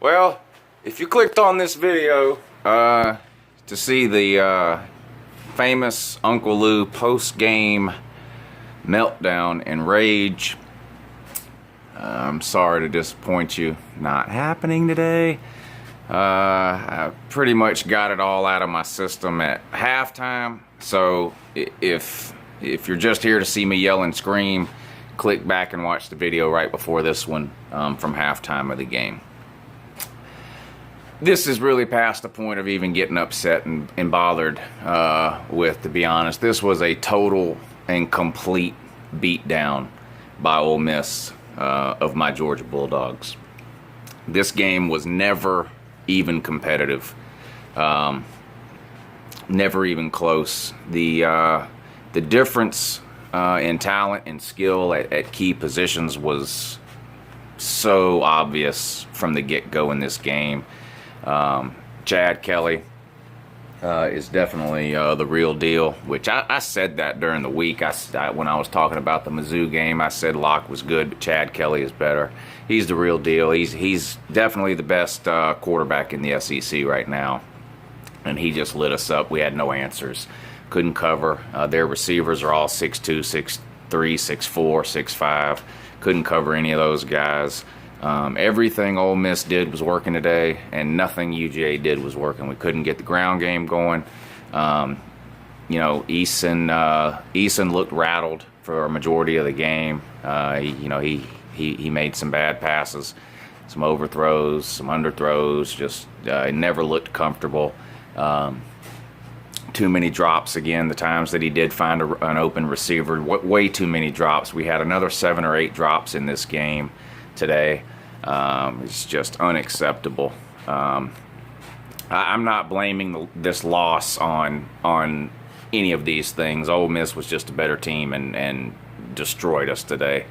Well, if you clicked on this video to see the famous Uncle Lou post-game meltdown and rage, I'm sorry to disappoint you. Not happening today. I pretty much got it all out of my system at halftime. So if you're just here to see me yell and scream, click back and watch the video right before this one from halftime of the game. This is really past the point of even getting upset and bothered with, to be honest. This was a total and complete beatdown by Ole Miss of my Georgia Bulldogs. This game was never even competitive, never even close. The difference in talent and skill at key positions was so obvious from the get-go in this game. Chad Kelly is definitely the real deal, which I said that during the week. When I was talking about the Mizzou game, I said Locke was good, but Chad Kelly is better. He's the real deal. He's definitely the best quarterback in the SEC right now, and he just lit us up. We had no answers. Couldn't cover. Their receivers are all 6'2", 6'3", 6'4", 6'5". Couldn't cover any of those guys. Everything Ole Miss did was working today, and nothing UGA did was working. We couldn't get the ground game going. You know, Eason looked rattled for a majority of the game. He made some bad passes, some overthrows, some underthrows. Just never looked comfortable. Too many drops again. The times that he did find an open receiver, way too many drops. We had another 7 or 8 drops in this game today. It's just unacceptable. I'm not blaming this loss on any of these things. Ole Miss was just a better team and destroyed us today.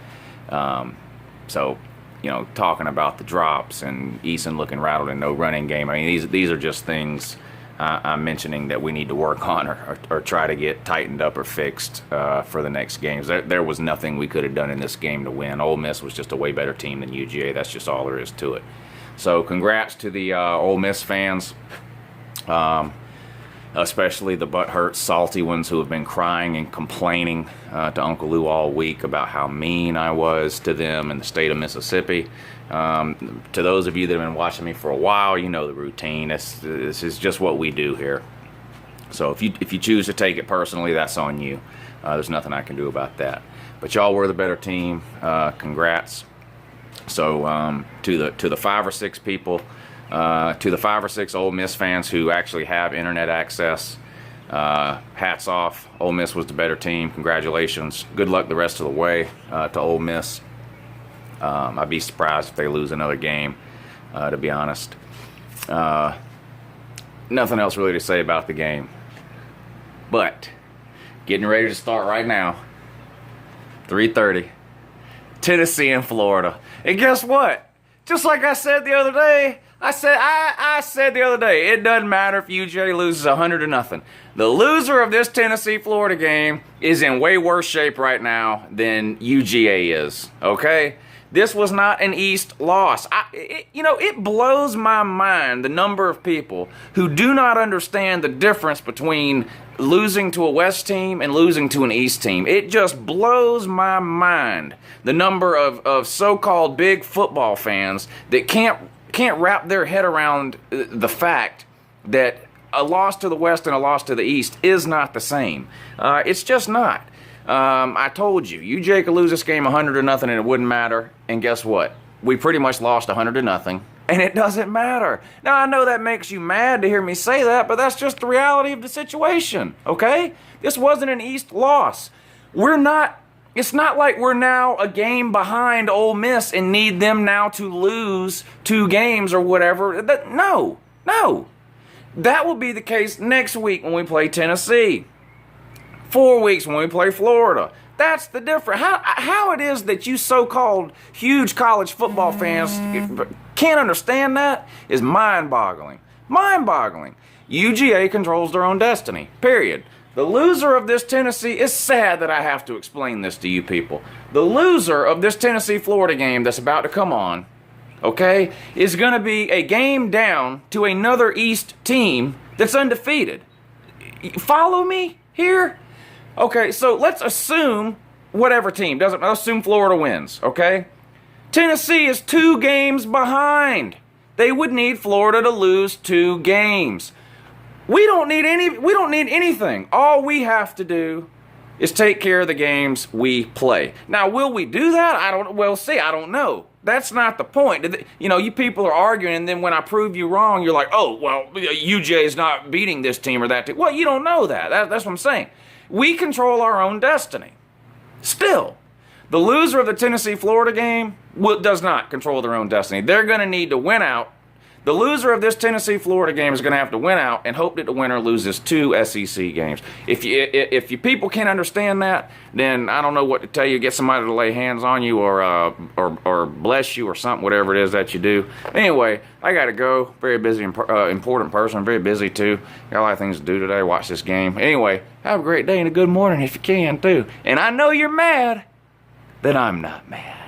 So, you know, talking about the drops and Eason looking rattled and no running game, I mean, these are just things I'm mentioning that we need to work on or try to get tightened up or fixed for the next games. There was nothing we could have done in this game to win. Ole Miss was just a way better team than UGA. That's just all there is to it. So congrats to the Ole Miss fans, especially the butthurt, salty ones who have been crying and complaining to Uncle Lou all week about how mean I was to them in the state of Mississippi. To those of you that have been watching me for a while, you know the routine. This is just what we do here. So if you choose to take it personally, that's on you. There's nothing I can do about that. But y'all were the better team. Congrats. So to the 5 or 6 people, to the 5 or 6 Ole Miss fans who actually have internet access, hats off. Ole Miss was the better team. Congratulations. Good luck the rest of the way to Ole Miss. I'd be surprised if they lose another game, to be honest. Nothing else really to say about the game. But getting ready to start right now. 3:30. Tennessee and Florida. And guess what? Just like I said the other day, I said the other day, it doesn't matter if UGA loses 100-0. The loser of this Tennessee-Florida game is in way worse shape right now than UGA is, okay? This was not an East loss. It blows my mind the number of people who do not understand the difference between losing to a West team and losing to an East team. It just blows my mind the number of so-called big football fans that can't wrap their head around the fact that a loss to the West and a loss to the East is not the same. It's just not. I told you, UGA could lose this game 100-0 and it wouldn't matter. And guess what? We pretty much lost 100-0, and it doesn't matter. Now, I know that makes you mad to hear me say that, but that's just the reality of the situation, okay? This wasn't an East loss. It's not like we're now a game behind Ole Miss and need them now to lose 2 games or whatever. No. That will be the case next week when we play Tennessee. 4 weeks when we play Florida. That's the difference. How it is that you so-called huge college football fans can't understand that is mind-boggling. Mind-boggling. UGA controls their own destiny, period. The loser of this Tennessee, it's sad that I have to explain this to you people. The loser of this Tennessee-Florida game that's about to come on okay, is going to be a game down to another East team that's undefeated. Follow me here? Okay, so let's assume whatever team, let's assume Florida wins, okay? Tennessee is 2 games behind. They would need Florida to lose 2 games. We don't need anything. All we have to do is take care of the games we play. Now, will we do that? I don't know. That's not the point. You know, you people are arguing, and then when I prove you wrong, you're like, oh, well, UGA is not beating this team or that team. Well, you don't know that. That's what I'm saying. We control our own destiny. Still, the loser of the Tennessee-Florida game does not control their own destiny. They're going to need to win out. The loser of this Tennessee-Florida game is going to have to win out and hope that the winner loses 2 SEC games. If you people can't understand that, then I don't know what to tell you. Get somebody to lay hands on you or bless you or something, whatever it is that you do. Anyway, I got to go. Very busy, important person. Very busy, too. Got a lot of things to do today. Watch this game. Anyway, have a great day and a good morning if you can, too. And I know you're mad that I'm not mad.